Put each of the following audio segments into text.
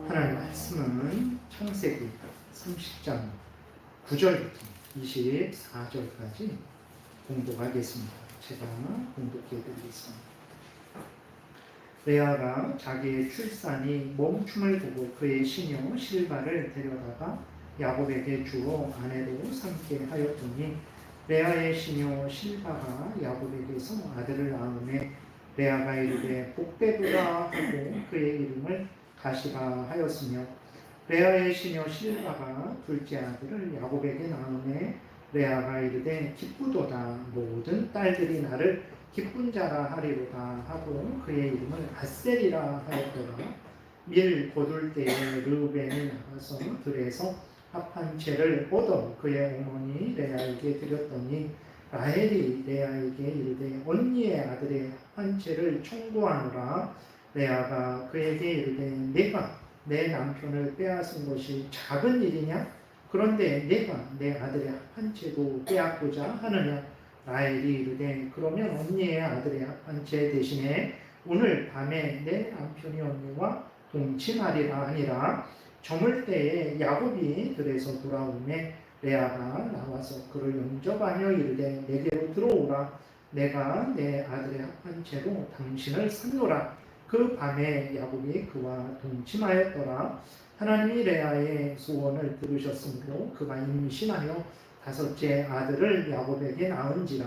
하나님 말씀은 창세기 30장 9절부터 24절까지 공독하겠습니다. 제가 공독해 드리겠습니다. 레아가 자기의 출산이 멈춤을 보고 그의 시녀 실바를 데려다가 야곱에게 주어 아내로 삼게 하였더니 레아의 시녀 실바가 야곱에게서 아들을 낳음에 레아가 이르되 복되도다 하고 그의 이름을 가시라 하였으며 레아의 시녀 실바가 둘째 아들을 야곱에게 낳음에 레아가 이르되 기쁘도다 모든 딸들이 나를 기쁜 자라 하리로다 하고 그의 이름을 아셀이라 하였더라. 밀 거둘 때에 르우벤이 나가서 들에서 합한 채를 얻어 그의 어머니 레아에게 드렸더니 라헬이 레아에게 이르되 언니의 아들의 합한 채를 청구하노라. 레아가 그에게 이르되 내가 내 남편을 빼앗은 것이 작은 일이냐? 그런데 내가 내 아들의 합한 채도 빼앗고자 하느냐? 라헬이 이르되 그러면 언니의 아들의 합한 채 대신에 오늘 밤에 내 남편이 언니와 동침하리라 하니라. 저물 때에 야곱이 들에서 돌아오매 레아가 나와서 그를 영접하며 이르되 내게로 들어오라. 내가 내 아들의 합한 채로 당신을 삼노라. 그 밤에 야곱이 그와 동침하였더라. 하나님이 레아의 소원을 들으셨으므로 그가 임신하여 다섯째 아들을 야곱에게 낳은지라.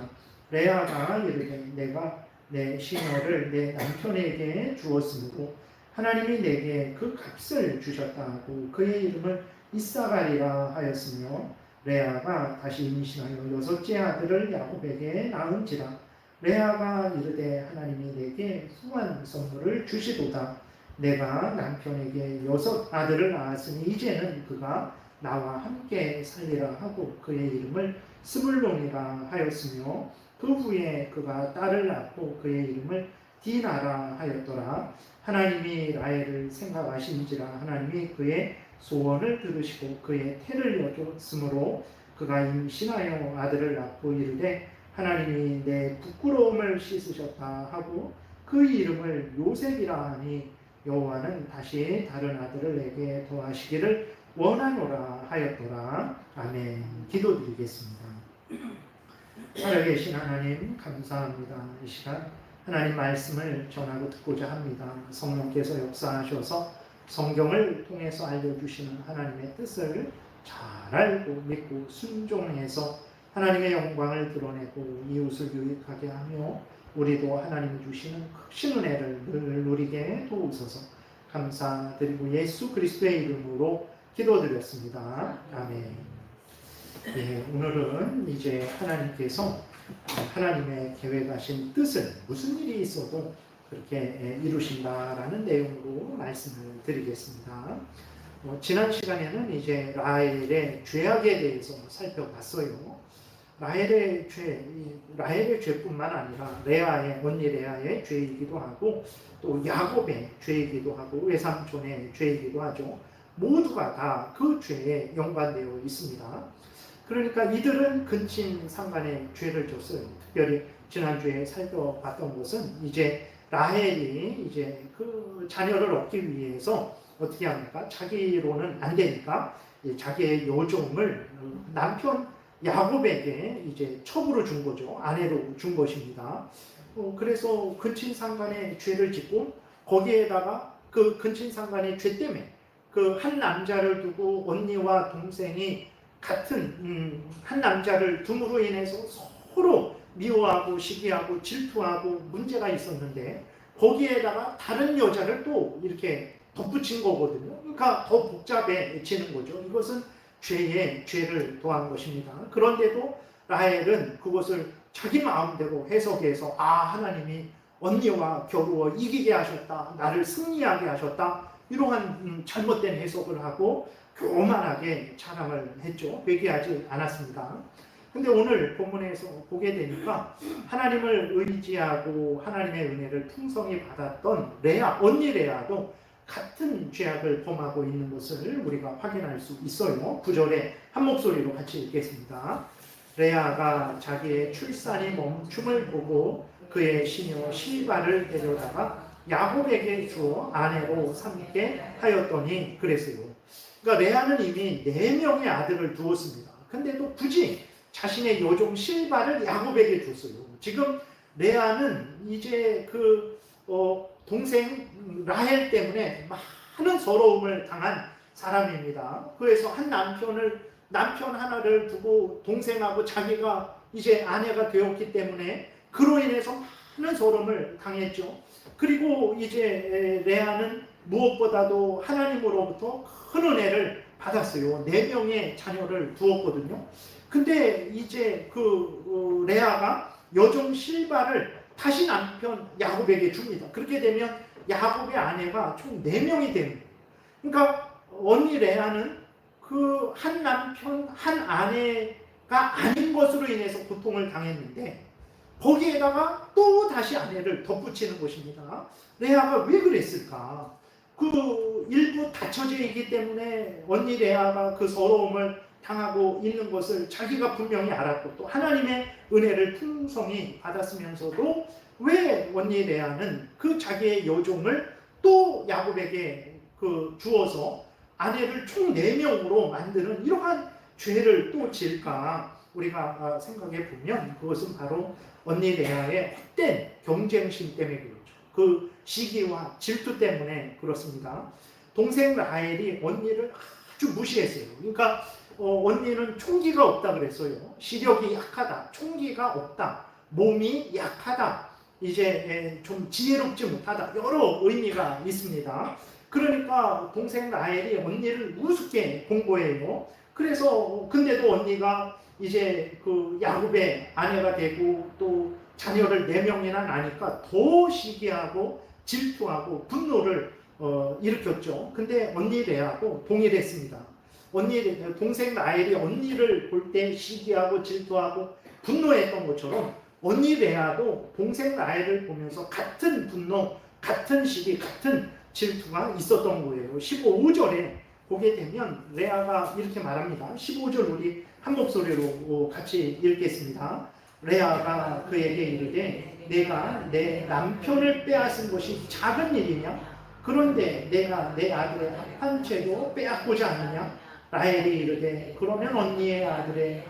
레아가 이르되 내가 내 시녀를 내 남편에게 주었으므로 하나님이 내게 그 값을 주셨다 하고 그의 이름을 이사가리라 하였으며 레아가 다시 임신하여 여섯째 아들을 야곱에게 낳은지라. 레아가 이르되 하나님이 내게 후한 선물을 주시도다. 내가 남편에게 여섯 아들을 낳았으니 이제는 그가 나와 함께 살리라 하고 그의 이름을 스불론이라 하였으며 그 후에 그가 딸을 낳고 그의 이름을 디나라 하였더라. 하나님이 라헬을 생각하신지라. 하나님이 그의 소원을 들으시고 그의 태를 여줬으므로 그가 임신하여 아들을 낳고 이르되 하나님이 내 부끄러움을 씻으셨다 하고 그 이름을 요셉이라 하니 여호와는 다시 다른 아들을 내게 더하시기를 원하노라 하였더라. 아멘. 기도드리겠습니다. 살아계신 하나님 감사합니다. 이 시간 하나님 말씀을 전하고 듣고자 합니다. 성령께서 역사하셔서 성경을 통해서 알려주시는 하나님의 뜻을 잘 알고 믿고 순종해서 하나님의 영광을 드러내고 이웃을 유익하게 하며 우리도 하나님이 주시는 크신 은혜를 늘 누리게 도우소서. 감사드리고 예수 그리스도의 이름으로 기도드렸습니다. 아멘. 네, 오늘은 이제 하나님께서 하나님의 계획하신 뜻을 무슨 일이 있어도 그렇게 이루신다라는 내용으로 말씀을 드리겠습니다. 지난 시간에는 이제 라헬의 죄악에 대해서 살펴봤어요. 라헬의 죄뿐만 아니라 레아의 언니 레아의 죄이기도 하고 또 야곱의 죄이기도 하고 외삼촌의 죄이기도 하죠. 모두가 다 그 죄에 연관되어 있습니다. 그러니까 이들은 근친 상간의 죄를 졌어요. 특별히 지난주에 살펴봤던 것은 이제 라헬이 이제 그 자녀를 얻기 위해서 어떻게 합니까? 자기로는 안 되니까 자기의 여종을 남편 야곱에게 이제 첩으로 준 거죠. 아내로 준 것입니다. 그래서 근친상간의 죄를 짓고 거기에다가 그 근친상간의 죄 때문에 그 한 남자를 두고 언니와 동생이 같은 한 남자를 둠으로 인해서 서로 미워하고 시기하고 질투하고 문제가 있었는데 거기에다가 다른 여자를 또 이렇게 덧붙인 거거든요. 그러니까 더 복잡해지는 거죠. 이것은 죄를 더한 것입니다. 그런데도 라헬은 그것을 자기 마음대로 해석해서 하나님이 언니와 겨루어 이기게 하셨다. 나를 승리하게 하셨다. 이러한 잘못된 해석을 하고 교만하게 자랑을 했죠. 회개하지 않았습니다. 근데 오늘 본문에서 보게 되니까 하나님을 의지하고 하나님의 은혜를 풍성히 받았던 언니 레아도 같은 죄악을 범하고 있는 것을 우리가 확인할 수 있어요. 9절에 한 목소리로 같이 읽겠습니다. 레아가 자기의 출산이 멈춤을 보고 그의 시녀 실바를 데려다가 야곱에게 주어 아내로 삼게 하였더니 그랬어요. 그러니까 레아는 이미 4명의 아들을 두었습니다. 근데도 굳이 자신의 여종 실바를 야곱에게 줬어요. 지금 레아는 이제 동생 라헬 때문에 많은 서러움을 당한 사람입니다. 그래서 한 남편 하나를 두고 동생하고 자기가 이제 아내가 되었기 때문에 그로 인해서 많은 서러움을 당했죠. 그리고 이제 레아는 무엇보다도 하나님으로부터 큰 은혜를 받았어요. 4명의 자녀를 두었거든요. 근데 이제 레아가 여종 실바를 다시 남편 야곱에게 줍니다. 그렇게 되면 야곱의 아내가 총 4명이 됩니다. 그러니까 언니 레아는 한 남편, 한 아내가 아닌 것으로 인해서 고통을 당했는데 거기에다가 또 다시 아내를 덧붙이는 것입니다. 레아가 왜 그랬을까? 일부 다처져 있기 때문에 언니 레아가 그 서러움을 당하고 있는 것을 자기가 분명히 알았고 또 하나님의 은혜를 풍성히 받았으면서도 왜 언니 레아는 자기의 여종을 또 야곱에게 주어서 아내를 총 4명으로 만드는 이러한 죄를 또 질까? 우리가 생각해 보면 그것은 바로 언니 레아의 헛된 경쟁심 때문에 그렇죠. 그 시기와 질투 때문에 그렇습니다. 동생 라헬이 언니를 아주 무시했어요. 그러니까 언니는 총기가 없다 그랬어요. 시력이 약하다. 총기가 없다. 몸이 약하다. 이제 좀 지혜롭지 못하다. 여러 의미가 있습니다. 그러니까 동생 라헬이 언니를 우습게 본 거예요. 그래서 근데도 언니가 이제 야곱의 아내가 되고 또 자녀를 4명이나 낳으니까 더 시기하고 질투하고 분노를 일으켰죠. 근데 언니 레아도 동일했습니다. 동생 라헬이 언니를 볼 때 시기하고 질투하고 분노했던 것처럼 언니 레아도 동생 라헬을 보면서 같은 분노, 같은 시기, 같은 질투가 있었던 거예요. 15절에 보게 되면 레아가 이렇게 말합니다. 15절 우리 한 목소리로 같이 읽겠습니다. 레아가 그에게 이르되 내가 내 남편을 빼앗은 것이 작은 일이냐? 그런데 내가 내 아들의 합한 채도 빼앗고자 하느냐? 라헬이 이르되 그러면 언니의 아들의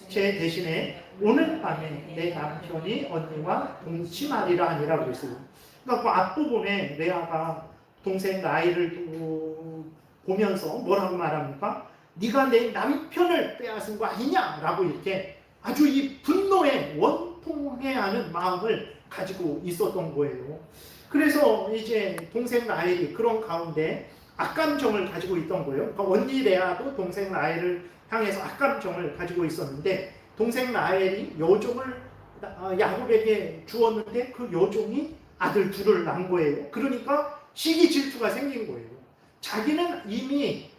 죄 대신에 오늘 밤에 내 남편이 언니와 동침하리라 아니라 그랬어요. 그러니까 그 앞부분에 레아가 동생 라헬을 보면서 뭐라고 말합니까? 네가 내 남편을 빼앗은 거 아니냐라고 이렇게 아주 이 분노에 원통해하는 마음을 가지고 있었던 거예요. 그래서 이제 동생 라헬이 그런 가운데 악감정을 가지고 있던 거예요. 그러니까 언니 레아도 동생 라헬을 향해서 악감정을 가지고 있었는데 동생 라헬이 여종을 야곱에게 주었는데 그 여종이 아들 둘을 낳은 거예요. 그러니까 시기 질투가 생긴 거예요. 자기는 이미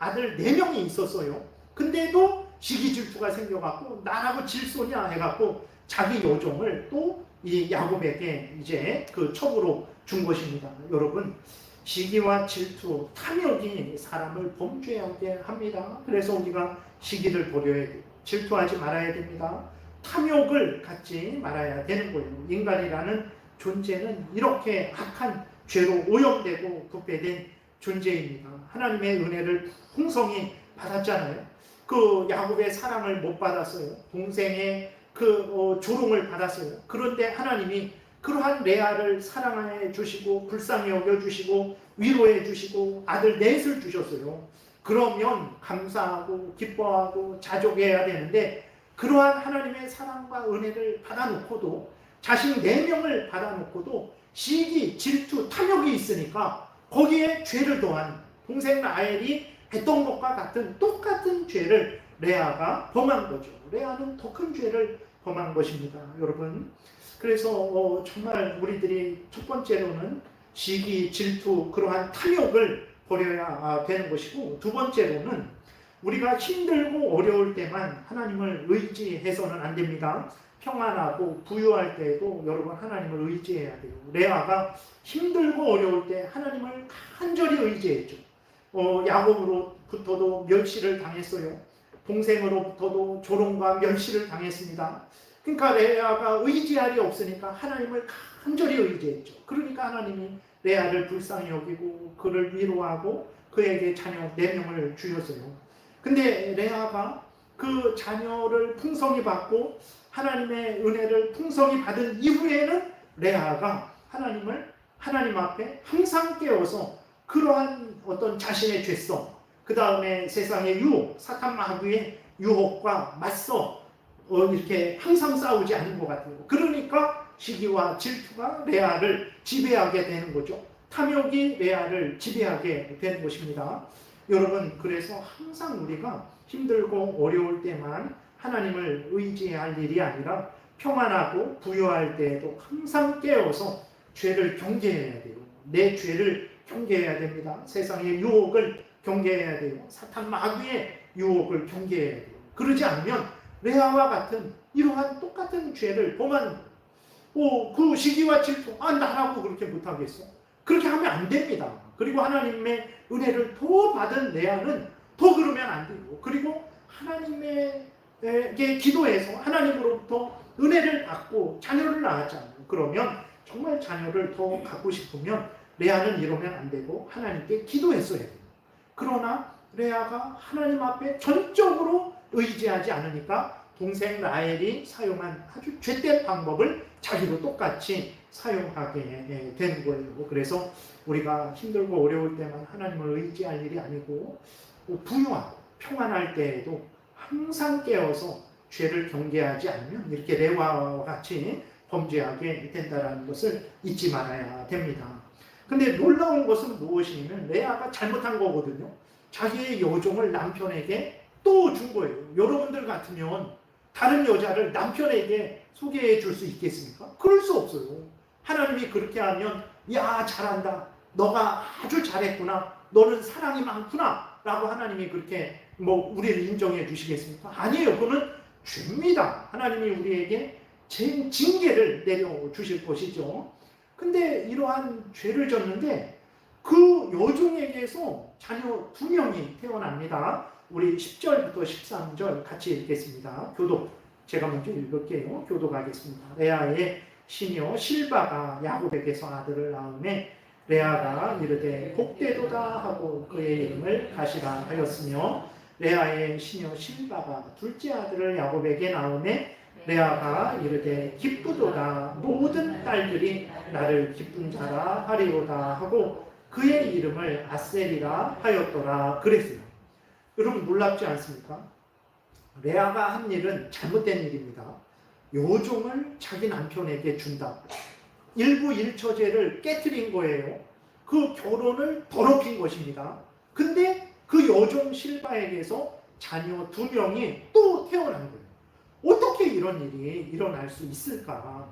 아들 4명이 있었어요. 근데도 시기 질투가 생겨갖고 나라고 질소냐 해갖고 자기 여종을 또 이 야곱에게 이제 첩으로 준 것입니다. 여러분, 시기와 질투, 탐욕이 사람을 범죄하게 합니다. 그래서 우리가 시기를 버려야 돼요. 질투하지 말아야 됩니다. 탐욕을 갖지 말아야 되는 거예요. 인간이라는 존재는 이렇게 악한 죄로 오염되고 부패된 존재입니다. 하나님의 은혜를 풍성히 받았잖아요. 야곱의 사랑을 못 받았어요. 동생의 조롱을 받았어요. 그런데 하나님이 그러한 레아를 사랑해 주시고 불쌍히 여겨 주시고 위로해 주시고 아들 넷을 주셨어요. 그러면 감사하고 기뻐하고 자족해야 되는데 그러한 하나님의 사랑과 은혜를 받아놓고도 자식 4명을 받아놓고도 시기, 질투, 탐욕이 있으니까 거기에 죄를 더한 동생 라헬이 했던 것과 같은 똑같은 죄를 레아가 범한 거죠. 레아는 더 큰 죄를 범한 것입니다. 여러분, 그래서 정말 우리들이 첫 번째로는 시기, 질투, 그러한 탐욕을 버려야 되는 것이고 두 번째로는 우리가 힘들고 어려울 때만 하나님을 의지해서는 안 됩니다. 평안하고 부유할 때에도 여러분 하나님을 의지해야 돼요. 레아가 힘들고 어려울 때 하나님을 간절히 의지했죠. 야곱으로부터도 멸시를 당했어요. 동생으로부터도 조롱과 멸시를 당했습니다. 그러니까 레아가 의지할 리 없으니까 하나님을 간절히 의지했죠. 그러니까 하나님이 레아를 불쌍히 여기고 그를 위로하고 그에게 자녀 4명을 주셨어요. 근데 레아가 그 자녀를 풍성히 받고 하나님의 은혜를 풍성히 받은 이후에는 레아가 하나님 앞에 항상 깨워서 그러한 어떤 자신의 죄성, 그 다음에 세상의 유혹, 사탄 마귀의 유혹과 맞서 이렇게 항상 싸우지 않은 것 같아요. 그러니까 시기와 질투가 레아를 지배하게 되는 거죠. 탐욕이 레아를 지배하게 되는 것입니다. 여러분, 그래서 항상 우리가 힘들고 어려울 때만 하나님을 의지할 일이 아니라 평안하고 부유할 때에도 항상 깨어서 죄를 경계해야 돼요. 내 죄를 경계해야 됩니다. 세상의 유혹을 경계해야 돼요. 사탄 마귀의 유혹을 경계해야 돼요. 그러지 않으면 레아와 같은 이러한 똑같은 죄를 범한 그 시기와 질투, 나라고 그렇게 못하겠어. 그렇게 하면 안 됩니다. 그리고 하나님의 은혜를 더 받은 레아는 더 그러면 안 되고, 그리고 하나님에게 기도해서 하나님으로부터 은혜를 받고 자녀를 낳았잖아요. 그러면 정말 자녀를 더 갖고 싶으면 레아는 이러면 안 되고 하나님께 기도했어야 돼요. 그러나 레아가 하나님 앞에 전적으로 의지하지 않으니까 동생 라헬이 사용한 아주 죄된 방법을 자기도 똑같이 사용하게 된 거예요. 그래서 우리가 힘들고 어려울 때만 하나님을 의지할 일이 아니고 부유하고 평안할 때에도 항상 깨어서 죄를 경계하지 않으면 이렇게 레아와 같이 범죄하게 된다는 것을 잊지 말아야 됩니다. 근데 놀라운 것은 무엇이냐면 레아가 잘못한 거거든요. 자기의 여종을 남편에게 또 준 거예요. 여러분들 같으면 다른 여자를 남편에게 소개해 줄 수 있겠습니까? 그럴 수 없어요. 하나님이 그렇게 하면 야 잘한다, 너가 아주 잘했구나, 너는 사랑이 많구나 라고 하나님이 그렇게 우리를 인정해 주시겠습니까? 아니에요. 그거는 죄입니다. 하나님이 우리에게 징계를 내려주실 것이죠. 근데 이러한 죄를 졌는데 그 여종에게서 자녀 2명이 태어납니다. 우리 10절부터 13절 같이 읽겠습니다. 교독, 제가 먼저 읽을게요. 교독하겠습니다. 레아의 시녀 실바가 야곱에게서 아들을 낳음에 레아가 이르되 복되도다 하고 그의 이름을 가시라 하였으며, 레아의 시녀 실바가 둘째 아들을 야곱에게 낳음에 레아가 이르되 기쁘도다, 모든 딸들이 나를 기쁜 자라 하리로다 하고 그의 이름을 아셀이라 하였더라 그랬어요. 여러분, 놀랍지 않습니까? 레아가 한 일은 잘못된 일입니다. 여종을 자기 남편에게 준다. 일부 일처제를 깨트린 거예요. 그 결혼을 더럽힌 것입니다. 근데 그 여종 실바에게서 자녀 2명이 또 태어난 거예요. 어떻게 이런 일이 일어날 수 있을까?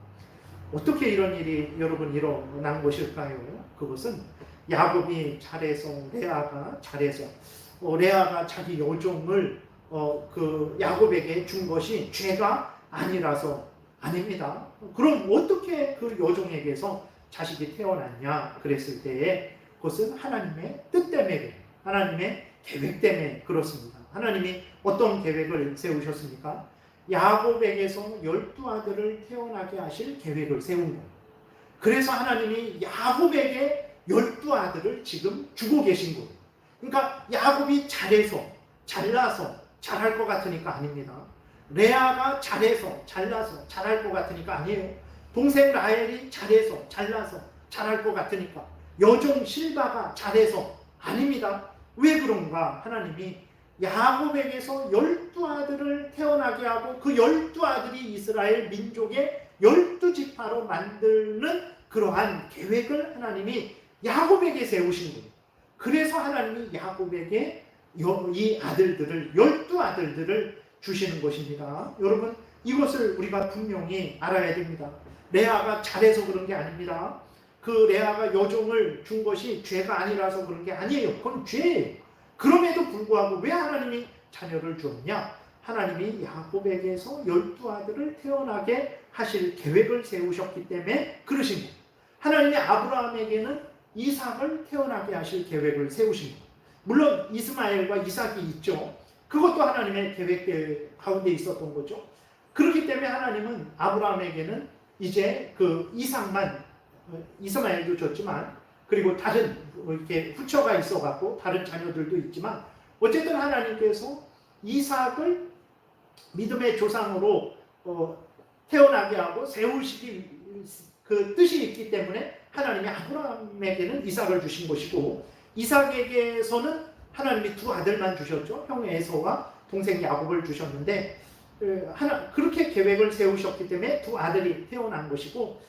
어떻게 이런 일이 여러분 일어난 것일까요? 그것은 야곱이 잘해서, 레아가 잘해서, 레아가 자기 여종을 그 야곱에게 준 것이 죄가 아니라서 아닙니다. 그럼 어떻게 그 여종에게서 자식이 태어났냐 그랬을 때에 그것은 하나님의 뜻 때문에, 하나님의 계획 때문에 그렇습니다. 하나님이 어떤 계획을 세우셨습니까? 야곱에게서 12아들을 태어나게 하실 계획을 세운 거예요. 그래서 하나님이 야곱에게 12아들을 지금 주고 계신 거예요. 그러니까 야곱이 잘해서, 잘나서 잘할 것 같으니까 아닙니다. 레아가 잘해서, 잘나서 잘할 것 같으니까 아니에요. 동생 라헬이 잘해서, 잘나서 잘할 것 같으니까, 여종 실바가 잘해서 아닙니다. 왜 그런가? 하나님이 야곱에게서 12아들을 태어나게 하고 그 12아들이 이스라엘 민족의 12지파로 만드는 그러한 계획을 하나님이 야곱에게 세우신 거예요. 그래서 하나님이 야곱에게 이 아들들을, 12아들들을 주시는 것입니다. 여러분, 이것을 우리가 분명히 알아야 됩니다. 레아가 잘해서 그런 게 아닙니다. 그 레아가 여종을 준 것이 죄가 아니라서 그런 게 아니에요. 그건 죄예요. 그럼에도 불구하고 왜 하나님이 자녀를 주었냐? 하나님이 야곱에게서 12아들을 태어나게 하실 계획을 세우셨기 때문에 그러신 거예요. 하나님이 아브라함에게는 이삭을 태어나게 하실 계획을 세우신 거예요. 물론 이스마엘과 이삭이 있죠. 그것도 하나님의 계획 가운데 있었던 거죠. 그렇기 때문에 하나님은 아브라함에게는 이제 그 이삭만 이스마엘도 줬지만, 그리고 다른 이렇게 후처가 있어갖고 다른 자녀들도 있지만, 어쨌든 하나님께서 이삭을 믿음의 조상으로 태어나게 하고 세우시기 그 뜻이 있기 때문에 하나님이 아브라함에게는 이삭을 주신 것이고, 이삭에게서는 하나님이 두 아들만 주셨죠. 형 에서와 동생 야곱을 주셨는데, 그렇게 계획을 세우셨기 때문에 두 아들이 태어난 것이고,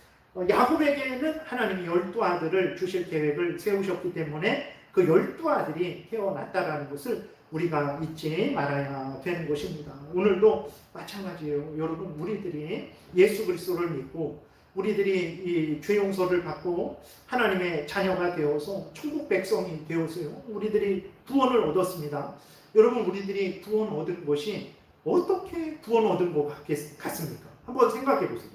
야곱에게는 하나님이 12아들을 주실 계획을 세우셨기 때문에 그 12아들이 태어났다라는 것을 우리가 잊지 말아야 되는 것입니다. 오늘도 마찬가지예요. 여러분, 우리들이 예수 그리스도를 믿고 우리들이 이 죄 용서를 받고 하나님의 자녀가 되어서 천국 백성이 되었어요. 우리들이 구원을 얻었습니다. 여러분, 우리들이 구원 얻은 것이 어떻게 구원 얻은 것 같습니까? 한번 생각해 보세요.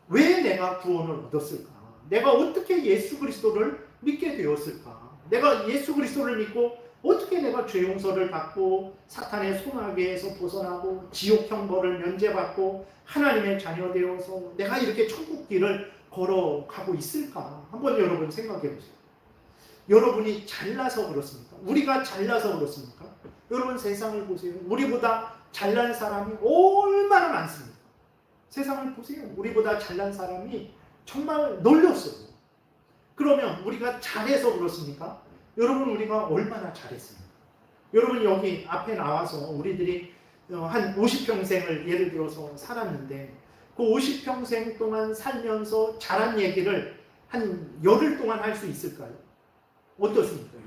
왜 내가 구원을 얻었을까? 내가 어떻게 예수 그리스도를 믿게 되었을까? 내가 예수 그리스도를 믿고 어떻게 내가 죄 용서를 받고 사탄의 손아귀에서 벗어나고 지옥 형벌을 면제받고 하나님의 자녀 되어서 내가 이렇게 천국 길을 걸어가고 있을까? 한번 여러분 생각해 보세요. 여러분이 잘나서 그렇습니까? 우리가 잘나서 그렇습니까? 여러분, 세상을 보세요. 우리보다 잘난 사람이 얼마나 많습니까? 세상을 보세요. 우리보다 잘난 사람이 정말 널렸어요. 그러면 우리가 잘해서 그렇습니까? 여러분, 우리가 얼마나 잘했습니까? 여러분, 여기 앞에 나와서 우리들이 한 50평생을 예를 들어서 살았는데, 그 50평생 동안 살면서 잘한 얘기를 한 열흘 동안 할 수 있을까요? 어떻습니까?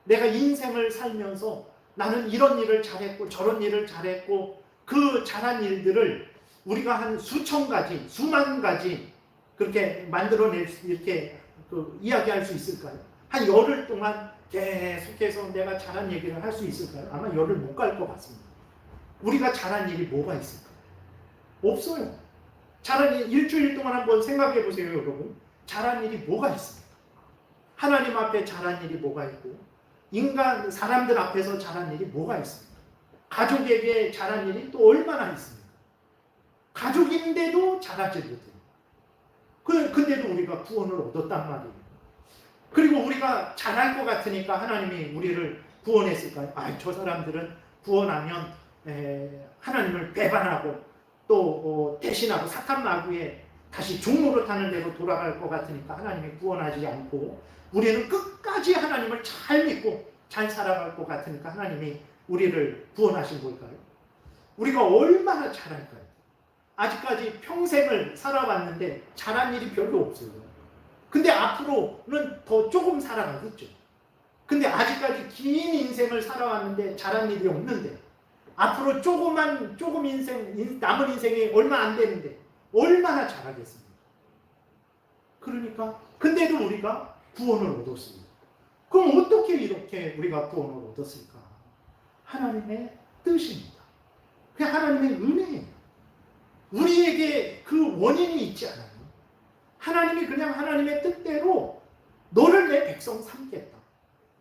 내가 인생을 살면서 나는 이런 일을 잘했고 저런 일을 잘했고, 그 잘한 일들을 우리가 한 수천 가지, 수만 가지 그렇게 만들어낼 수, 이렇게 이야기할 수 있을까요? 한 열흘 동안 계속해서 내가 잘한 얘기를 할 수 있을까요? 아마 열흘 못 갈 것 같습니다. 우리가 잘한 일이 뭐가 있을까요? 없어요. 잘한 일, 일주일 동안 한번 생각해 보세요, 여러분. 잘한 일이 뭐가 있습니까? 하나님 앞에 잘한 일이 뭐가 있고, 인간, 사람들 앞에서 잘한 일이 뭐가 있습니까? 가족에게 잘한 일이 또 얼마나 있습니까? 가족인데도 잘하지 못해요. 근데도 우리가 구원을 얻었단 말이에요. 그리고 우리가 잘할 것 같으니까 하나님이 우리를 구원했을까요? 저 사람들은 구원하면 하나님을 배반하고 또 대신하고 사탄 마귀에 다시 종로로 타는 데로 돌아갈 것 같으니까 하나님이 구원하지 않고, 우리는 끝까지 하나님을 잘 믿고 잘 살아갈 것 같으니까 하나님이 우리를 구원하신 걸까요? 우리가 얼마나 잘할까요? 아직까지 평생을 살아왔는데 잘한 일이 별로 없어요. 근데 앞으로는 더 조금 살아가겠죠. 근데 아직까지 긴 인생을 살아왔는데 잘한 일이 없는데, 앞으로 조금 인생, 남은 인생이 얼마 안 되는데 얼마나 잘하겠습니까? 그러니까, 근데도 우리가 구원을 얻었습니다. 그럼 어떻게 이렇게 우리가 구원을 얻었을까? 하나님의 뜻입니다. 그냥 하나님의 은혜예요. 우리에게 그 원인이 있지 않아요. 하나님이 그냥 하나님의 뜻대로 너를 내 백성 삼겠다.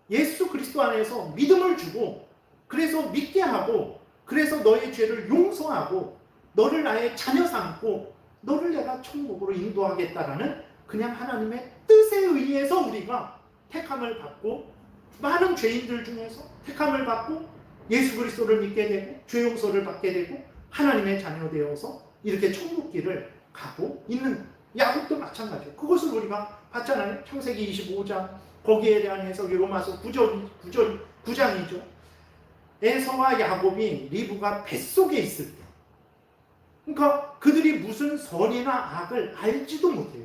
예수 그리스도 안에서 믿음을 주고, 그래서 믿게 하고, 그래서 너의 죄를 용서하고, 너를 나의 자녀 삼고, 너를 내가 천국으로 인도하겠다라는 그냥 하나님의 뜻에 의해서 우리가 택함을 받고, 많은 죄인들 중에서 택함을 받고 예수 그리스도를 믿게 되고 죄 용서를 받게 되고 하나님의 자녀 되어서 이렇게 천국 길을 가고 있는, 야곱도 마찬가지예요. 그것을 우리가 봤잖아요. 창세기 25장 거기에 대한 해석이 로마서 9장이죠. 에서와 야곱이 리브가 뱃속에 있을 때, 그러니까 그들이 무슨 선이나 악을 알지도 못해요.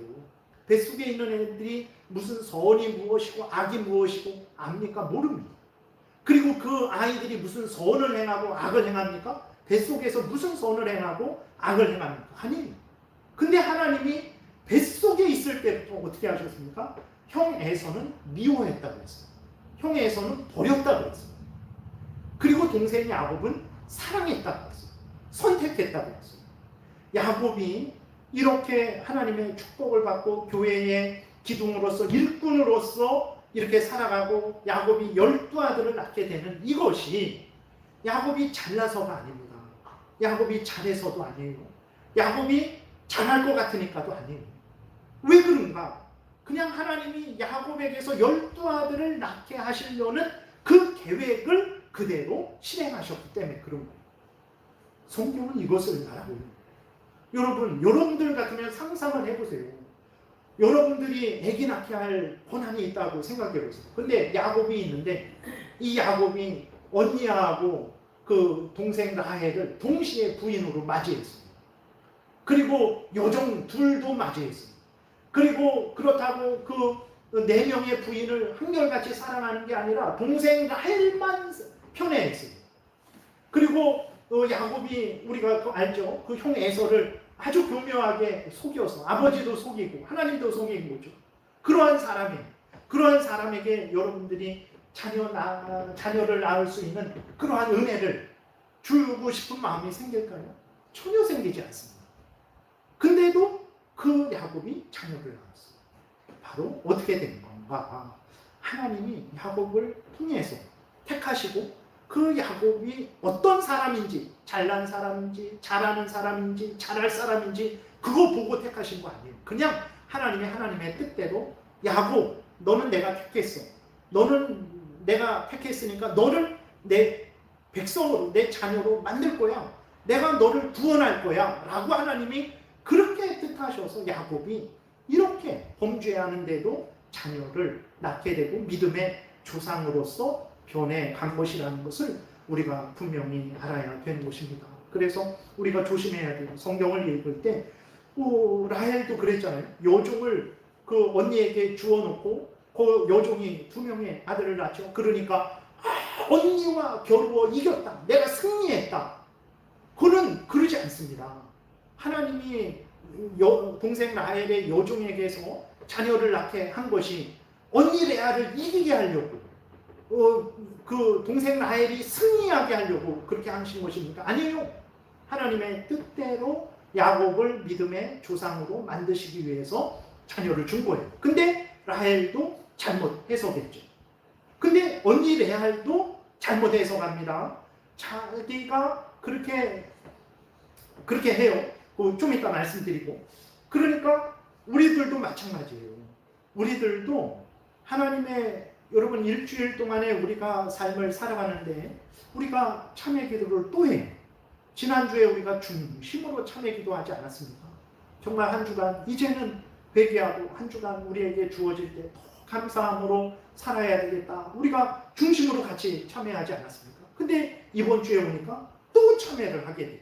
뱃속에 있는 애들이 무슨 선이 무엇이고 악이 무엇이고 압니까? 모릅니다. 그리고 그 아이들이 무슨 선을 행하고 악을 행합니까? 뱃속에서 무슨 선을 행하고 악을 행합니까? 아니에요. 근데 하나님이 뱃속에 있을 때부터 어떻게 하셨습니까? 형 에서는 미워했다고 했어요. 형 에서는 버렸다고 했어요. 그리고 동생 야곱은 사랑했다고 했어요. 선택했다고 했어요. 야곱이 이렇게 하나님의 축복을 받고 교회의 기둥으로서, 일꾼으로서 이렇게 살아가고 야곱이 12아들을 낳게 되는 이것이 야곱이 잘나서가 아닙니다. 야곱이 잘해서도 아니에요. 야곱이 잘할 것 같으니까도 아니에요. 왜 그런가? 그냥 하나님이 야곱에게서 12아들을 낳게 하시려는 그 계획을 그대로 실행하셨기 때문에 그런 거예요. 성경은 이것을 말하고 있는 거예요. 여러분, 여러분들 같으면 상상을 해보세요. 여러분들이 아기 낳게 할 권한이 있다고 생각해 보세요. 근데 야곱이 있는데 이 야곱이 언니하고 그 동생 라헬을 동시에 부인으로 맞이했습니다. 그리고 여종 둘도 맞이했습니다. 그리고 그렇다고 그 네 명의 부인을 한결같이 사랑하는 게 아니라 동생 라헬만 편애했습니다. 그리고 야곱이 우리가 알죠? 그 형 에서를 아주 교묘하게 속여서 아버지도 속이고 하나님도 속인 거죠. 그러한 사람에게 여러분들이 자녀를 낳을 수 있는 그러한 은혜를 주고 싶은 마음이 생길까요? 전혀 생기지 않습니다. 근데도 그 야곱이 자녀를 낳았어요. 바로 어떻게 된 건가? 하나님이 야곱을 통해서 택하시고 그 야곱이 어떤 사람인지, 잘난 사람인지, 잘하는 사람인지, 잘할 사람인지 그거 보고 택하신 거 아니에요. 그냥 하나님의 뜻대로 야곱, 너는 내가 택했어. 너는 내가 택했으니까 너를 내 백성으로, 내 자녀로 만들 거야. 내가 너를 구원할 거야. 라고 하나님이 그렇게 뜻하셔서 야곱이 이렇게 범죄하는데도 자녀를 낳게 되고 믿음의 조상으로서 변해간 것이라는 것을 우리가 분명히 알아야 되는 것입니다. 그래서 우리가 조심해야 돼요. 성경을 읽을 때 라헬도 그랬잖아요. 여종을 그 언니에게 주워놓고 그 여종이 2명의 아들을 낳죠. 그러니까 언니와 겨루어 이겼다. 내가 승리했다. 그는 그러지 않습니다. 하나님이 동생 라헬의 여종에게서 자녀를 낳게 한 것이 언니 레아를 이기게 하려고 그 동생 라헬이 승리하게 하려고 그렇게 하신 것입니까? 아니에요. 하나님의 뜻대로 야곱을 믿음의 조상으로 만드시기 위해서 자녀를 준 거예요. 근데 라헬도 잘못 해석했죠. 근데 언니 레알도 잘못 해석합니다. 자기가 그렇게 해요. 좀 이따 말씀드리고. 그러니까 우리들도 마찬가지예요. 우리들도 하나님의 여러분 일주일 동안에 우리가 삶을 살아가는데 우리가 참회 기도를 또 해요. 지난주에 우리가 중심으로 참회 기도하지 않았습니까? 정말 한 주간 이제는 회개하고 한 주간 우리에게 주어질 때 더 감사함으로 살아야 되겠다. 우리가 중심으로 같이 참회하지 않았습니까? 근데 이번 주에 오니까 또 참회를 하게 돼요.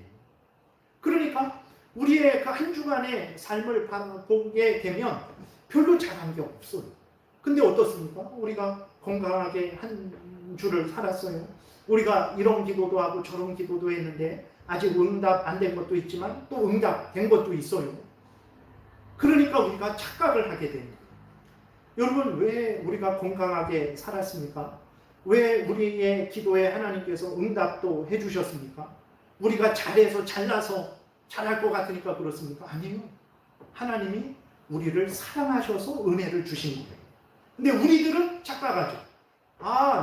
그러니까 우리의 그 한 주간의 삶을 보게 되면 별로 잘한 게 없어요. 근데 어떻습니까? 우리가 건강하게 한 주를 살았어요. 우리가 이런 기도도 하고 저런 기도도 했는데 아직 응답 안 된 것도 있지만 또 응답 된 것도 있어요. 그러니까 우리가 착각을 하게 됩니다. 여러분, 왜 우리가 건강하게 살았습니까? 왜 우리의 기도에 하나님께서 응답도 해주셨습니까? 우리가 잘해서 잘나서 잘할 것 같으니까 그렇습니까? 아니에요. 하나님이 우리를 사랑하셔서 은혜를 주신 거예요. 근데 우리들은 착각하죠.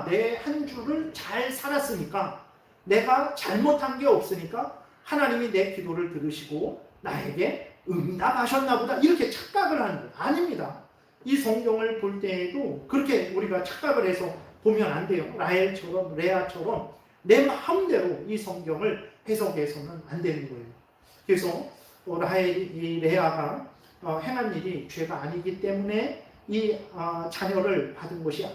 내 한 주를 잘 살았으니까, 내가 잘못한 게 없으니까 하나님이 내 기도를 들으시고 나에게 응답하셨나 보다, 이렇게 착각을 하는 거예요. 아닙니다. 이 성경을 볼 때에도 그렇게 우리가 착각을 해서 보면 안 돼요. 라헬처럼 레아처럼 내 마음대로 이 성경을 해석해서는 안 되는 거예요. 그래서 이 레아가 행한 일이 죄가 아니기 때문에 이 자녀를 받은 것이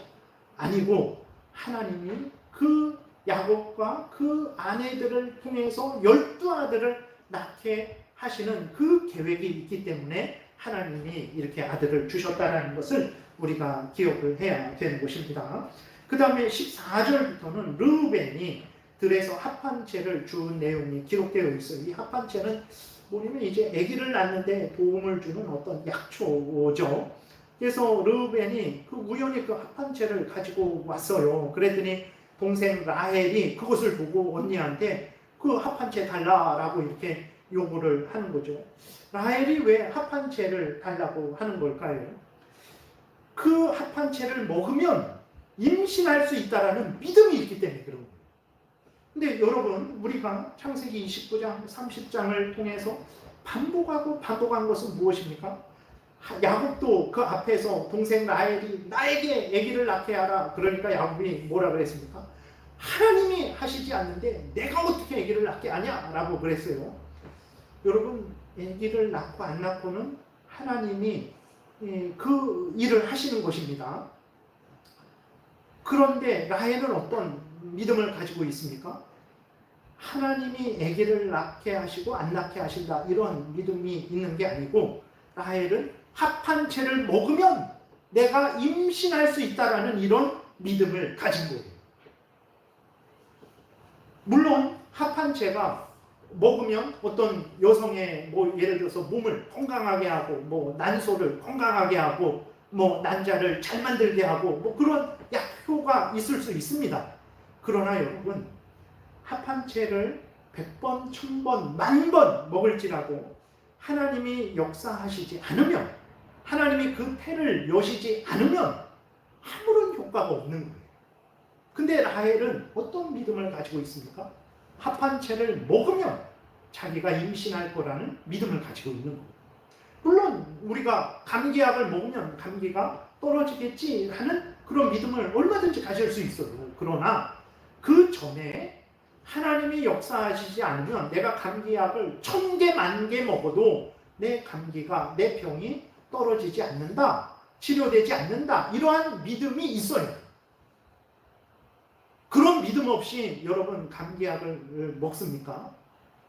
아니고 하나님이 그 야곱과 그 아내들을 통해서 12아들을 낳게 하시는 그 계획이 있기 때문에 하나님이 이렇게 아들을 주셨다는 것을 우리가 기억을 해야 되는 것입니다. 그 다음에 14절부터는 르우벤이 들에서 합판체를 준 내용이 기록되어 있어요. 이 합판체는 뭐냐면 이제 아기를 낳는데 도움을 주는 어떤 약초죠. 그래서 르우벤이 우연히 그 합판체를 가지고 왔어요. 그랬더니 동생 라헬이 그것을 보고 언니한테 그 합판체 달라라고 이렇게 요구를 하는 거죠. 라헬이 왜 합판체를 달라고 하는 걸까요? 그 합판체를 먹으면 임신할 수 있다라는 믿음이 있기 때문에 그런 거예요. 근데 여러분, 우리가 창세기 29장, 30장을 통해서 반복하고 반복한 것은 무엇입니까? 야곱도 그 앞에서 동생 라헬이 나에게 아기를 낳게 하라. 그러니까 야곱이 뭐라 그랬습니까? 하나님이 하시지 않는데 내가 어떻게 아기를 낳게 하냐? 라고 그랬어요. 여러분, 아기를 낳고 안 낳고는 하나님이 그 일을 하시는 것입니다. 그런데 라헬은 어떤 믿음을 가지고 있습니까? 하나님이 아기를 낳게 하시고 안 낳게 하신다, 이런 믿음이 있는 게 아니고, 라헬은 합한 채를 먹으면 내가 임신할 수 있다라는 이런 믿음을 가진 거예요. 물론 합한 채가 먹으면 어떤 여성의 예를 들어서 몸을 건강하게 하고 난소를 건강하게 하고 난자를 잘 만들게 하고 그런 약효가 있을 수 있습니다. 그러나 여러분, 합한 채를 100번, 1000번, 10,000번 먹을지라도 하나님이 역사하시지 않으면, 하나님이 그 태를 여시지 않으면 아무런 효과가 없는 거예요. 근데 라헬은 어떤 믿음을 가지고 있습니까? 합한 채를 먹으면 자기가 임신할 거라는 믿음을 가지고 있는 거예요. 물론 우리가 감기약을 먹으면 감기가 떨어지겠지 하는 그런 믿음을 얼마든지 가질 수 있어요. 그러나 그 전에 하나님이 역사하시지 않으면 내가 감기약을 1000개, 10,000개 먹어도 내 감기가, 내 병이 떨어지지 않는다, 치료되지 않는다, 이러한 믿음이 있어요. 그런 믿음 없이 여러분 감기약을 먹습니까?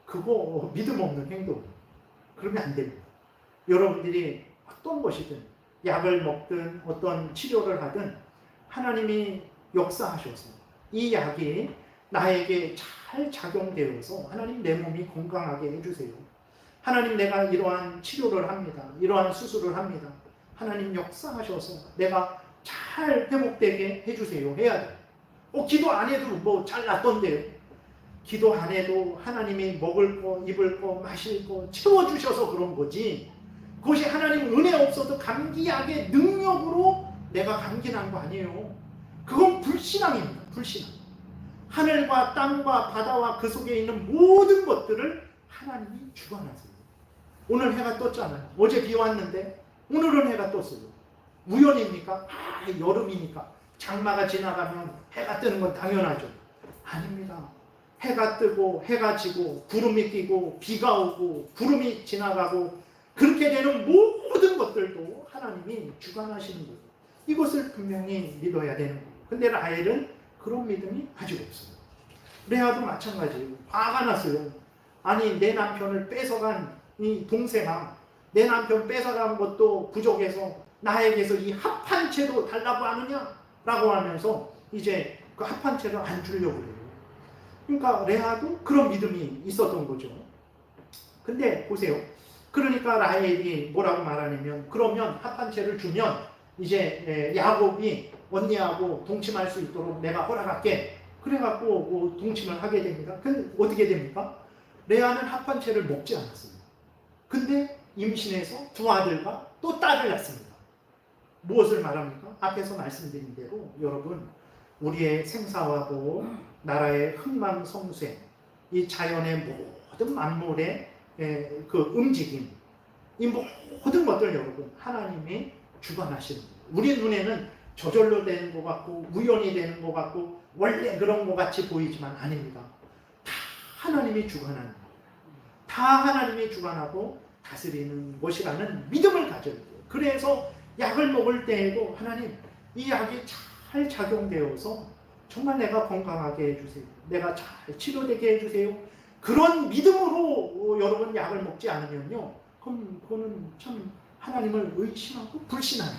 그거 믿음 없는 행동. 그러면 안 됩니다. 여러분들이 어떤 것이든 약을 먹든 어떤 치료를 하든 하나님이 역사하셔서 이 약이 나에게 잘 작용되어서 하나님 내 몸이 건강하게 해주세요. 하나님 내가 이러한 치료를 합니다. 이러한 수술을 합니다. 하나님 역사하셔서 내가 잘 회복되게 해주세요. 해야 돼요. 기도 안 해도 잘 낫던데요. 기도 안 해도 하나님이 먹을 거, 입을 거, 마실 거 채워주셔서 그런 거지, 그것이 하나님 은혜 없어도 감기약의 능력으로 내가 감기 난 거 아니에요. 그건 불신앙입니다. 불신앙. 하늘과 땅과 바다와 그 속에 있는 모든 것들을 하나님이 주관하세요. 오늘 해가 떴잖아요. 어제 비 왔는데 오늘은 해가 떴어요. 우연입니까? 여름이니까. 장마가 지나가면 해가 뜨는 건 당연하죠. 아닙니다. 해가 뜨고 해가 지고 구름이 끼고 비가 오고 구름이 지나가고 그렇게 되는 모든 것들도 하나님이 주관하시는 거예요. 이것을 분명히 믿어야 되는 거예요. 근데 라헬은 그런 믿음이 아직 없어요. 레아도 마찬가지예요. 화가 났어요. 아니, 내 남편을 뺏어간 이 동생아, 내 남편 뺏어간 것도 부족해서 나에게서 이 합한 채도 달라고 하느냐? 라고 하면서 이제 그 합한 채를 안 주려고 그래요. 그러니까 레아도 그런 믿음이 있었던 거죠. 근데 보세요. 그러니까 라헬이 뭐라고 말하냐면, 그러면 합한 채를 주면 이제 야곱이 언니하고 동침할 수 있도록 내가 허락할게. 그래갖고 동침을 하게 됩니다. 근데 어떻게 됩니까? 레아는 합한 채를 먹지 않았어요. 근데 임신해서 두 아들과 또 딸을 낳습니다. 무엇을 말합니까? 앞에서 말씀드린 대로 여러분, 우리의 생사화복, 나라의 흥망성쇠, 이 자연의 모든 만물의 그 움직임, 이 모든 것들 여러분 하나님이 주관하시는 거예요. 우리 눈에는 저절로 되는 것 같고 우연히 되는 것 같고 원래 그런 것 같이 보이지만 아닙니다. 다 하나님이 주관하는 거예요. 다 하나님이 주관하고 다스리는 것이라는 믿음을 가져야 돼요. 그래서 약을 먹을 때에도 하나님, 이 약이 잘 작용되어서 정말 내가 건강하게 해주세요. 내가 잘 치료되게 해주세요. 그런 믿음으로 여러분 약을 먹지 않으면요, 그럼 그거는 참 하나님을 의심하고 불신하는,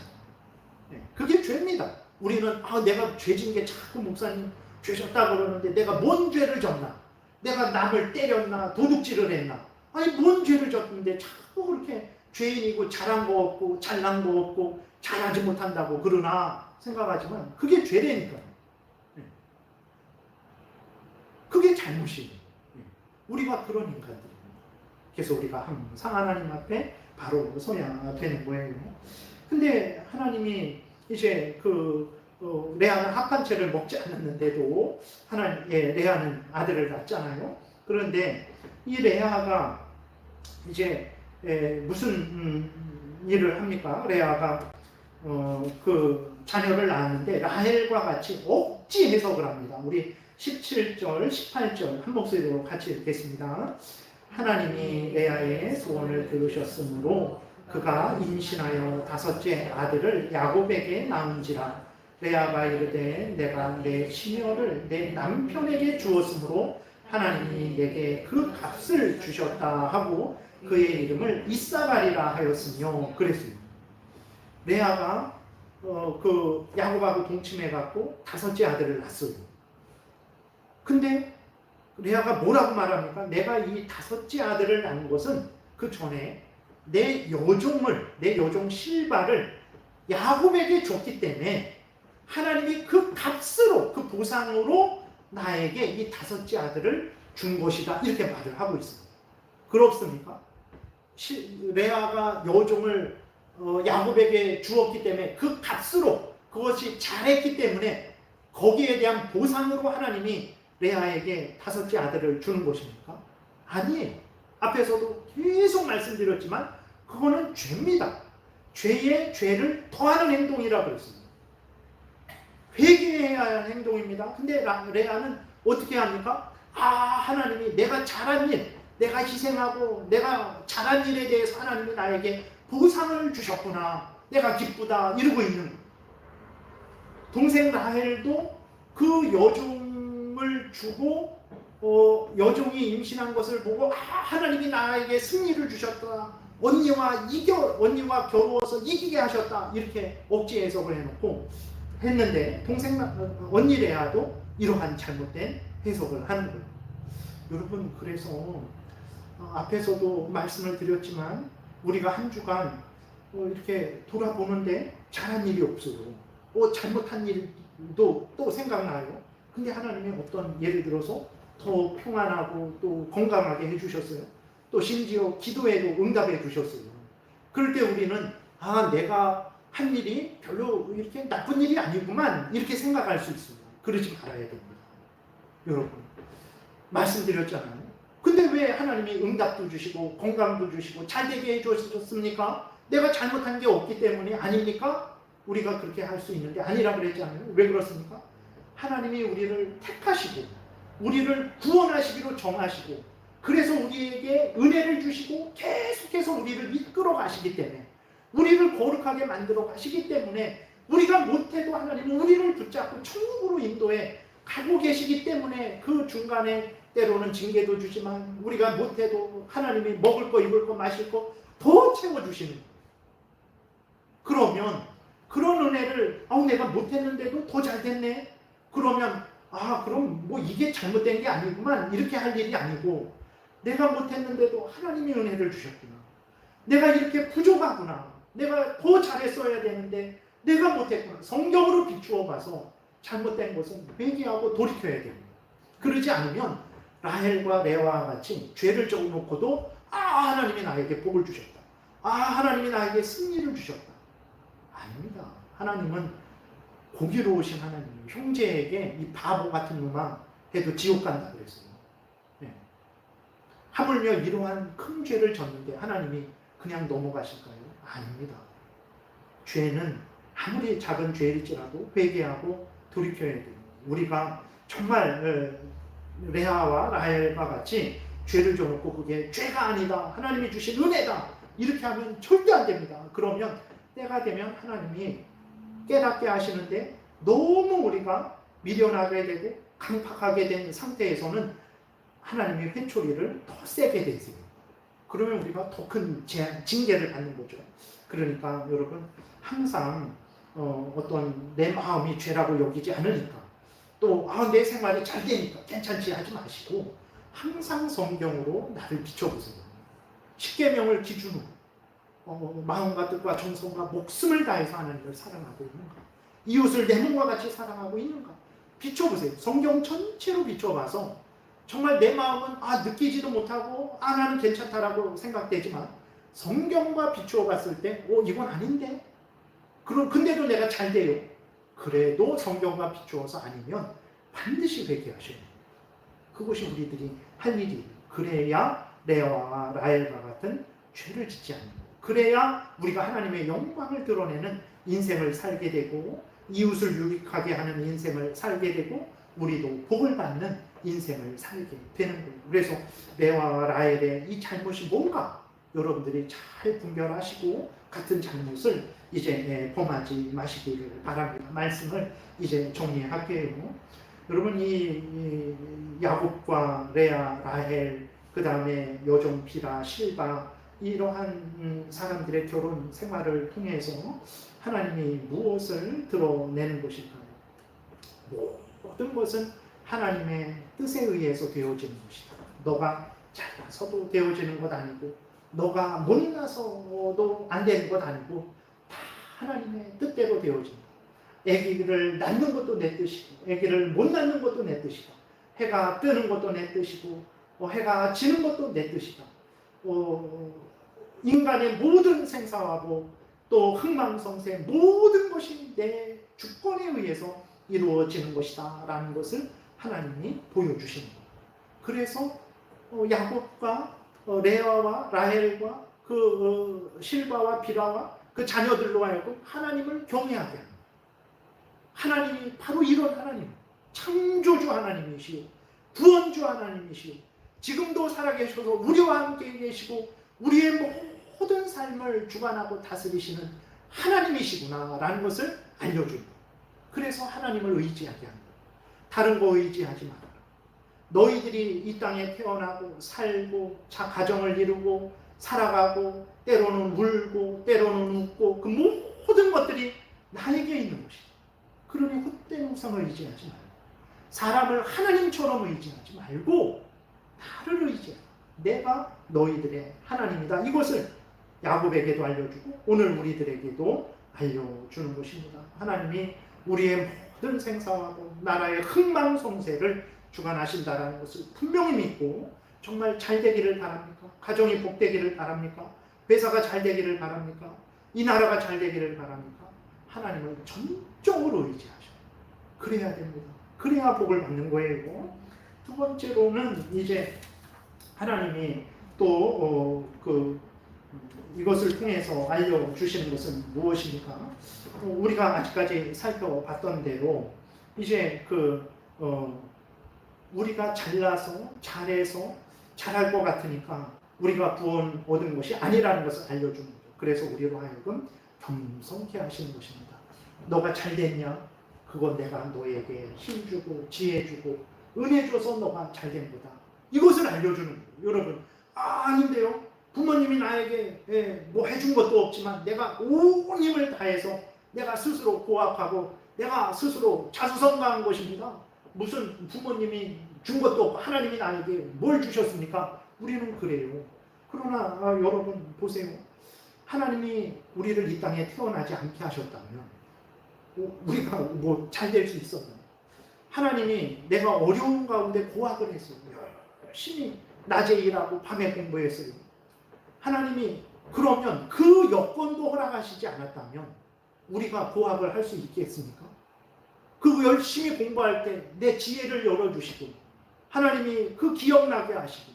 그게 죄입니다. 우리는 내가 죄진 게 자꾸 목사님 죄졌다 그러는데 내가 뭔 죄를 졌나? 내가 남을 때렸나? 도둑질을 했나? 아니, 뭔 죄를 졌는데 자꾸 그렇게 죄인이고 잘한 거 없고 잘난 거 없고 잘하지 못한다고 그러나 생각하지만 그게 죄라니까요. 그게 잘못이에요. 우리가 그런 인간들입니다. 그래서 우리가 항상 하나님 앞에 바로 서야 되는 거예요. 근데 하나님이 이제 레아는 합한 채를 먹지 않았는데도 레아는 아들을 낳았잖아요. 그런데 이 레아가 이제 무슨 일을 합니까? 레아가 그 자녀를 낳았는데 라헬과 같이 억지 해석을 합니다. 우리 17절, 18절 한 목소리로 같이 읽겠습니다. 하나님이 레아의 소원을 들으셨으므로 그가 임신하여 다섯째 아들을 야곱에게 낳은지라. 레아가 이르되 내가 내 시녀를 내 남편에게 주었으므로 하나님이 내게 그 값을 주셨다 하고 그의 이름을 이사가리라 하였으며 그랬습니다. 레아가 그 야곱하고 동침해갖고 다섯째 아들을 낳았어요. 근데 레아가 뭐라고 말합니까? 내가 이 다섯째 아들을 낳은 것은 그 전에 내 여종 실바를 야곱에게 줬기 때문에 하나님이 그 값으로, 그 보상으로 나에게 이 다섯째 아들을 준 것이다. 이렇게 말을 하고 있습니다. 그렇습니까? 레아가 여종을 야곱에게 주었기 때문에 그 값으로 그것이 잘했기 때문에 거기에 대한 보상으로 하나님이 레아에게 다섯째 아들을 주는 것입니까? 아니에요. 앞에서도 계속 말씀드렸지만 그거는 죄입니다. 죄에 죄를 더하는 행동이라고 그랬습니다. 회개해야 하는 행동입니다. 근데 레아는 어떻게 합니까? 하나님이 내가 잘한 일, 내가 희생하고 내가 잘한 일에 대해서 하나님이 나에게 보상을 주셨구나. 내가 기쁘다. 이러고 있는 동생 라헬도 그 여종을 주고 여종이 임신한 것을 보고 하나님이 나에게 승리를 주셨다. 언니와 겨루어서 이기게 하셨다. 이렇게 억지 해석을 해놓고 했는데 언니 레아도 이러한 잘못된 해석을 하는 거예요. 여러분, 그래서 앞에서도 말씀을 드렸지만 우리가 한 주간 이렇게 돌아보는데 잘한 일이 없어요. 잘못한 일도 또 생각나요. 근데 하나님이 어떤 예를 들어서 더 평안하고 또 건강하게 해주셨어요. 또 심지어 기도에도 응답해 주셨어요. 그럴 때 우리는 내가 한 일이 별로 이렇게 나쁜 일이 아니구만 이렇게 생각할 수 있습니다. 그러지 말아야 됩니다. 여러분, 말씀드렸잖아요. 근데 왜 하나님이 응답도 주시고 건강도 주시고 잘되게 해주셨습니까? 내가 잘못한 게 없기 때문에 아닙니까? 우리가 그렇게 할 수 있는데 아니라 그랬잖아요. 왜 그렇습니까? 하나님이 우리를 택하시고 우리를 구원하시기로 정하시고 그래서 우리에게 은혜를 주시고 계속해서 우리를 이끌어 가시기 때문에 우리를 거룩하게 만들어 가시기 때문에 우리가 못해도 하나님은 우리를 붙잡고 천국으로 인도해 가고 계시기 때문에 그 중간에 때로는 징계도 주지만 우리가 못해도 하나님이 먹을 거 입을 거 마실 거 더 채워주시는 거예요. 그러면 그런 은혜를 내가 못했는데도 더 잘됐네. 그러면 그럼 뭐 이게 잘못된 게 아니구만 이렇게 할 일이 아니고 내가 못했는데도 하나님이 은혜를 주셨구나. 내가 이렇게 부족하구나. 내가 더 잘했어야 되는데 내가 못했구나. 성경으로 비추어 봐서 잘못된 것은 회개하고 돌이켜야 됩니다. 그러지 않으면 라헬과 레아와 같이 죄를 적어놓고도 하나님이 나에게 복을 주셨다. 하나님이 나에게 승리를 주셨다. 아닙니다. 하나님은 공의로우신 하나님, 형제에게 이 바보 같은 놈아 해도 지옥 간다 그랬어요. 네. 하물며 이러한 큰 죄를 졌는데 하나님이 그냥 넘어가실까요? 아닙니다. 죄는 아무리 작은 죄일지라도 회개하고 돌이켜야 됩니다. 우리가 정말 레아와 라헬과 같이 죄를 져놓고 그게 죄가 아니다. 하나님이 주신 은혜다. 이렇게 하면 절대 안 됩니다. 그러면 때가 되면 하나님이 깨닫게 하시는데 너무 우리가 미련하게 되고 강팍하게 된 상태에서는 하나님의 회초리를 더 세게 되세요. 그러면 우리가 더 큰 징계를 받는 거죠. 그러니까 여러분 항상 어떤 내 마음이 죄라고 여기지 않으니까 또 내 생활이 잘 되니까 괜찮지 하지 마시고 항상 성경으로 나를 비춰보세요. 십계명을 기준으로 마음과 뜻과 정성과 목숨을 다해서 하나님을 사랑하고 있는가? 이웃을 내 몸과 같이 사랑하고 있는가? 비춰보세요. 성경 전체로 비춰봐서 정말 내 마음은 느끼지도 못하고 나는 괜찮다라고 생각되지만 성경과 비추어 봤을 때 이건 아닌데? 근데도 내가 잘 돼요. 그래도 성경과 비추어서 아니면 반드시 회개하셔야 돼요. 그것이 우리들이 할 일이에요. 그래야 레아와 라헬과 같은 죄를 짓지 않는 거예요. 그래야 우리가 하나님의 영광을 드러내는 인생을 살게 되고 이웃을 유익하게 하는 인생을 살게 되고 우리도 복을 받는 인생을 살게 되는 거예요. 그래서 레아와 라헬의 이 잘못이 뭔가 여러분들이 잘 분별하시고 같은 잘못을 이제 범하지 마시기를 바랍니다. 말씀을 이제 정리할게요. 여러분 이 야곱과 레아, 라헬, 그 다음에 여종 비라, 실바 이러한 사람들의 결혼 생활을 통해서 하나님이 무엇을 드러내는 것일까요? 모든 것은 하나님의 뜻에 의해서 되어지는 것이다. 너가 잘나서도 되어지는 것 아니고 너가 못나서도 안 되는 것 아니고 다 하나님의 뜻대로 되어진다. 아기를 낳는 것도 내 뜻이고 아기를 못 낳는 것도 내 뜻이다. 해가 뜨는 것도 내 뜻이고 해가 지는 것도 내 뜻이다. 인간의 모든 생사하고 또 흥망성쇠 모든 것이 내 주권에 의해서 이루어지는 것이다 라는 것을 하나님이 보여주시는 거예요. 그래서 야곱과 레아와 라헬과 그 실바와 비라와 그 자녀들로 하여금 하나님을 경외하게 합니다. 하나님이 바로 이런 하나님, 창조주 하나님이시오, 구원주 하나님이시오, 지금도 살아계셔서 우리와 함께 계시고 우리의 모든 삶을 주관하고 다스리시는 하나님이시구나 라는 것을 알려줍니다. 그래서 하나님을 의지하게 합니다. 다른 거 의지하지 마라. 너희들이 이 땅에 태어나고 살고 가정을 이루고 살아가고 때로는 울고 때로는 웃고 그 모든 것들이 나에게 있는 것이다. 그러니 헛된 우상을 의지하지 말고 사람을 하나님처럼 의지하지 말고 나를 의지하라. 내가 너희들의 하나님이다. 이것을 야곱에게도 알려주고 오늘 우리들에게도 알려주는 것입니다. 하나님이 우리의 모든 생사하고 나라의 흥망성쇠를 주관하신다는 것을 분명히 믿고 정말 잘 되기를 바랍니까? 가정이 복되기를 바랍니까? 회사가 잘 되기를 바랍니까? 이 나라가 잘 되기를 바랍니까? 하나님을 전적으로 의지하셔. 그래야 됩니다. 그래야 복을 받는 거예요. 두 번째로는 이제 하나님이 또 이것을 통해서 알려주시는 것은 무엇입니까? 우리가 아직까지 살펴봤던 대로 이제 우리가 잘나서 잘해서 잘할 것 같으니까 우리가 구원 얻은 것이 아니라는 것을 알려주는 거죠. 그래서 우리로 하여금 겸손케 하시는 것입니다. 너가 잘 됐냐? 그건 내가 너에게 힘주고 지혜주고 은혜 줘서 너가 잘 된 거다. 이것을 알려주는 거예요. 여러분 아닌데요. 부모님이 나에게 뭐 해준 것도 없지만 내가 온 힘을 다해서 내가 스스로 고학하고 내가 스스로 자수성가한 것입니다. 무슨 부모님이 준 것도 없고 하나님이 나에게 뭘 주셨습니까? 우리는 그래요. 그러나 여러분 보세요. 하나님이 우리를 이 땅에 태어나지 않게 하셨다면 우리가 뭐 잘 될 수 있었나요? 하나님이 내가 어려운 가운데 고학을 했어요. 열심히 낮에 일하고 밤에 공부했어요. 하나님이 그러면 그 여건도 허락하시지 않았다면 우리가 고학을 할 수 있겠습니까? 그 열심히 공부할 때 내 지혜를 열어주시고 하나님이 그 기억나게 하시고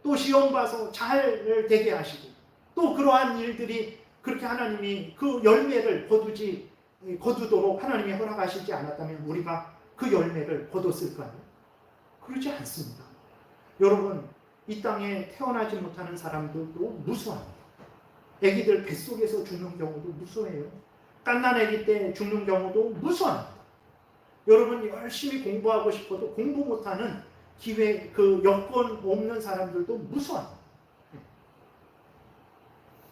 또 시험 봐서 잘 되게 하시고 또 그러한 일들이 그렇게 하나님이 그 열매를 거두도록 하나님이 허락하시지 않았다면 우리가 그 열매를 거뒀을까요? 그렇지 않습니다. 여러분 이 땅에 태어나지 못하는 사람들도 무수합니다. 아기들 뱃속에서 죽는 경우도 무수해요. 갓난 아기 때 죽는 경우도 무수합니다. 여러분 열심히 공부하고 싶어도 공부 못하는 여건 없는 사람들도 무수합니다.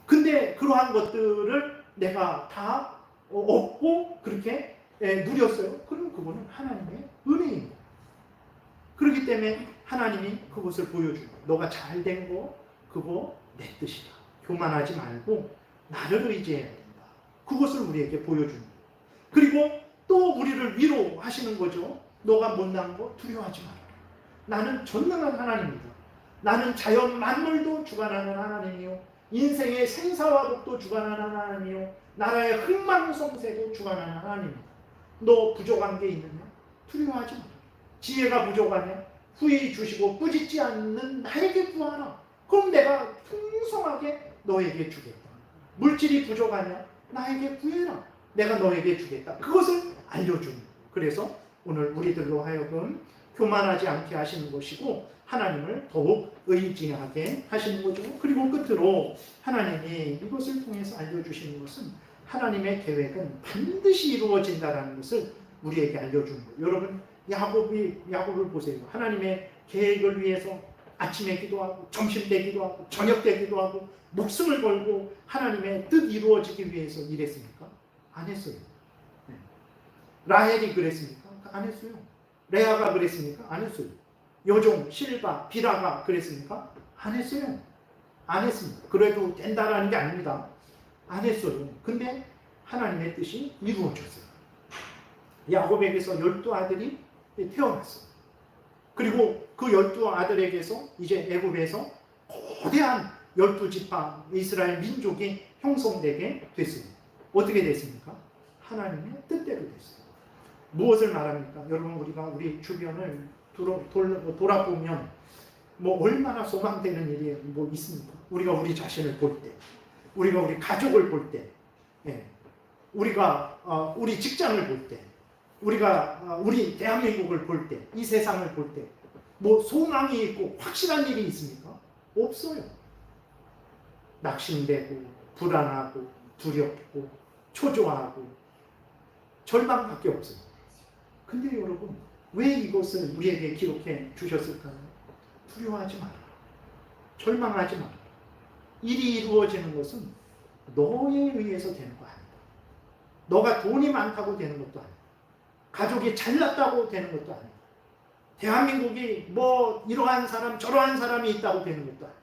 근데 그러한 것들을 내가 다 얻고 그렇게 누렸어요. 그럼 그거는 하나님의 은혜입니다. 그렇기 때문에 하나님이 그것을 보여주고 너가 잘 된 거 그거 내 뜻이다. 교만하지 말고 나를 의지해야 된다. 그것을 우리에게 보여주는 거예요. 그리고 또 우리를 위로하시는 거죠. 너가 못난 거 두려워하지 마라. 나는 전능한 하나님이다. 나는 자연 만물도 주관하는 하나님이요 인생의 생사와 복도 주관하는 하나님이요 나라의 흥망성쇠도 주관하는 하나님이다. 너 부족한 게 있느냐? 두려워하지 마라. 지혜가 부족하냐? 후히 주시고 꾸짖지 않는 나에게 구하라. 그럼 내가 풍성하게 너에게 주겠다. 물질이 부족하냐? 나에게 구해라. 내가 너에게 주겠다. 그것을 알려주는. 그래서 오늘 우리들로 하여금 교만하지 않게 하시는 것이고 하나님을 더욱 의지하게 하시는 거죠. 그리고 끝으로 하나님이 이것을 통해서 알려주시는 것은 하나님의 계획은 반드시 이루어진다는 것을 우리에게 알려주는 거예요. 여러분 야곱을 보세요. 하나님의 계획을 위해서 아침에 기도하고 점심 때 기도하고 저녁 때 기도하고 목숨을 걸고 하나님의 뜻 이루어지기 위해서 일했습니까? 안 했어요. 네. 라헬이 그랬습니까? 안 했어요. 레아가 그랬습니까? 안 했어요. 여종, 실바, 비라가 그랬습니까? 안 했어요. 안 했습니다. 그래도 된다라는 게 아닙니다. 안 했어요. 근데 하나님의 뜻이 이루어졌어요. 야곱에게서 12아들이 태어났어요. 그리고 그 12아들에게서 이제 애굽에서 거대한 12지파 이스라엘 민족이 형성되게 됐습니다. 어떻게 됐습니까? 하나님의 뜻대로 됐어요. 무엇을 말합니까? 여러분 우리가 우리 주변을 돌아보면 뭐 얼마나 소망되는 일이 뭐 있습니까? 우리가 우리 자신을 볼 때, 우리가 우리 가족을 볼 때, 우리가 우리 직장을 볼 때, 우리가 우리 대한민국을 볼 때, 이 세상을 볼 때, 뭐 소망이 있고 확실한 일이 있습니까? 없어요. 낙심되고 불안하고 두렵고 초조하고 절망밖에 없어요. 근데 여러분 왜 이것을 우리에게 기록해 주셨을까요? 두려워하지 마라. 절망하지 마라. 일이 이루어지는 것은 너에 의해서 되는 거 아니다. 너가 돈이 많다고 되는 것도 아니다. 가족이 잘났다고 되는 것도 아니다. 대한민국이 뭐 이러한 사람 저러한 사람이 있다고 되는 것도 아니다.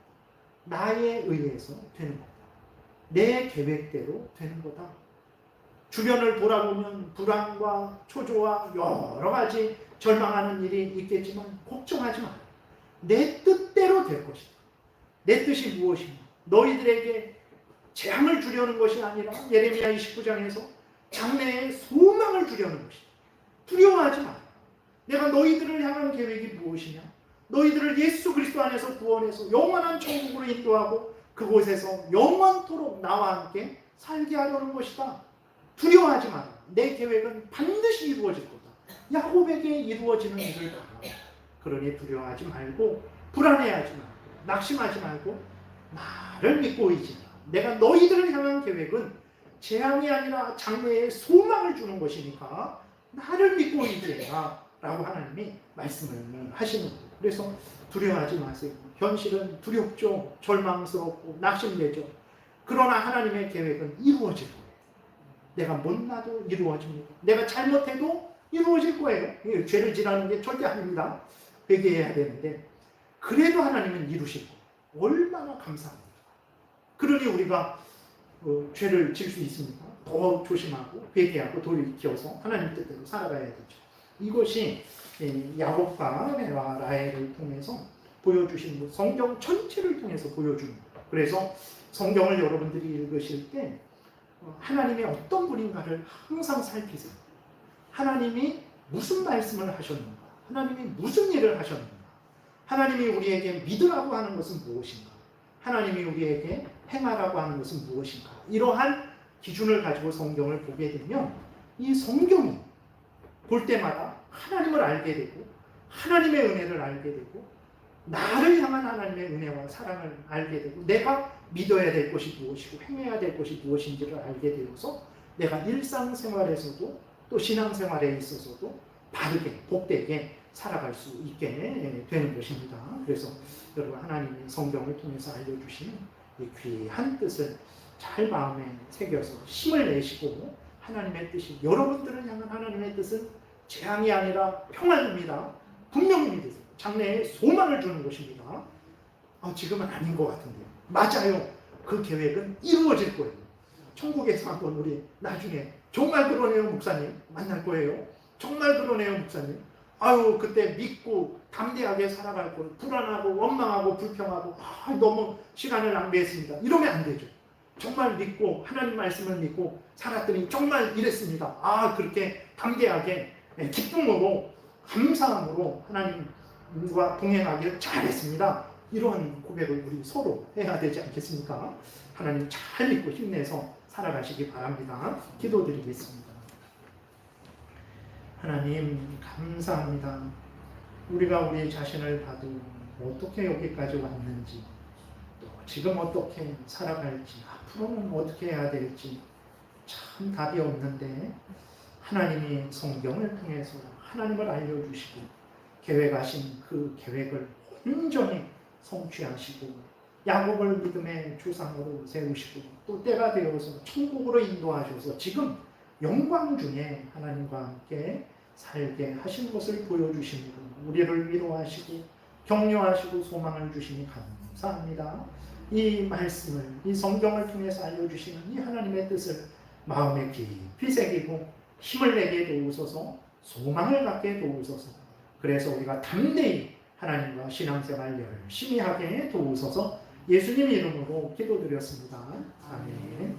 나에 의해서 되는 거다. 내 계획대로 되는 거다. 주변을 돌아보면 불안과 초조와 여러 가지 절망하는 일이 있겠지만 걱정하지 마라. 내 뜻대로 될 것이다. 내 뜻이 무엇이냐? 너희들에게 재앙을 주려는 것이 아니라 예레미야 29장에서 장래에 소망을 주려는 것이다. 두려워하지 마라. 내가 너희들을 향한 계획이 무엇이냐? 너희들을 예수 그리스도 안에서 구원해서 영원한 천국으로 인도하고 그곳에서 영원토록 나와 함께 살게 하려는 것이다. 두려워하지 마라. 내 계획은 반드시 이루어질 거다. 야곱에게 이루어지는 일을 다. 그러니 두려워하지 말고 불안해하지 말고 낙심하지 말고 나를 믿고 의지하라. 내가 너희들을 향한 계획은 재앙이 아니라 장래에 소망을 주는 것이니까 나를 믿고 의지해라 라고 하나님이 말씀을 하시는 거예요. 그래서 두려워하지 마세요. 현실은 두렵죠. 절망스럽고 낙심되죠. 그러나 하나님의 계획은 이루어질 거예요. 내가 못나도 이루어집니다. 내가 잘못해도 이루어질 거예요. 죄를 지라는 게 절대 아닙니다. 회개해야 되는데 그래도 하나님은 이루실 거예요. 얼마나 감사합니다. 그러니 우리가 죄를 질 수 있습니까? 더 조심하고 회개하고 돌이켜서 하나님 뜻대로 살아가야 되죠. 이것이 야곱과 레아 라헬을 통해서 보여주신 성경 전체를 통해서 보여주는 거예요. 그래서 성경을 여러분들이 읽으실 때 하나님이 어떤 분인가를 항상 살피세요. 하나님이 무슨 말씀을 하셨는가? 하나님이 무슨 일을 하셨는가? 하나님이 우리에게 믿으라고 하는 것은 무엇인가? 하나님이 우리에게 행하라고 하는 것은 무엇인가? 이러한 기준을 가지고 성경을 보게 되면 이 성경이 볼 때마다 하나님을 알게 되고 하나님의 은혜를 알게 되고 나를 향한 하나님의 은혜와 사랑을 알게 되고 내가 믿어야 될 것이 무엇이고 행해야 될 것이 무엇인지를 알게 되어서 내가 일상생활에서도 또 신앙생활에 있어서도 바르게 복되게 살아갈 수 있게 되는 것입니다. 그래서 여러분 하나님의 성경을 통해서 알려주시는 이 귀한 뜻을 잘 마음에 새겨서 힘을 내시고 하나님의 뜻이 여러분들을 향한 하나님의 뜻은 재앙이 아니라 평안입니다. 분명히 믿으세요. 장래에 소망을 주는 것입니다. 지금은 아닌 것 같은데요. 맞아요. 그 계획은 이루어질 거예요. 천국에서 한번 우리 나중에 정말 그러네요 목사님 만날 거예요. 정말 그러네요 목사님. 그때 믿고 담대하게 살아갈 거예요. 불안하고 원망하고 불평하고 너무 시간을 낭비했습니다. 이러면 안 되죠. 정말 믿고 하나님 말씀을 믿고 살았더니 정말 이랬습니다. 그렇게 담대하게 기쁨으로 감사함으로 하나님과 동행하기를 잘했습니다. 이러한 고백을 우리 서로 해야 되지 않겠습니까? 하나님 잘 믿고 힘내서 살아가시기 바랍니다. 기도드리겠습니다. 하나님 감사합니다. 우리가 우리 자신을 봐도 어떻게 여기까지 왔는지, 또 지금 어떻게 살아갈지, 앞으로는 어떻게 해야 될지 참 답이 없는데, 하나님이 성경을 통해서 하나님을 알려주시고 계획하신 그 계획을 온전히 성취하시고 야곱을 믿음의 조상으로 세우시고 또 때가 되어서 천국으로 인도하셔서 지금 영광 중에 하나님과 함께 살게 하신 것을 보여주심으로 우리를 위로하시고 격려하시고 소망을 주시니 감사합니다. 이 말씀을, 이 성경을 통해서 알려주시는 이 하나님의 뜻을 마음에 깊이 새기고 힘을 내게 도우소서, 소망을 갖게 도우소서. 그래서 우리가 담대히 하나님과 신앙생활 열심히 하게 도우소서. 예수님 이름으로 기도드렸습니다. 아멘.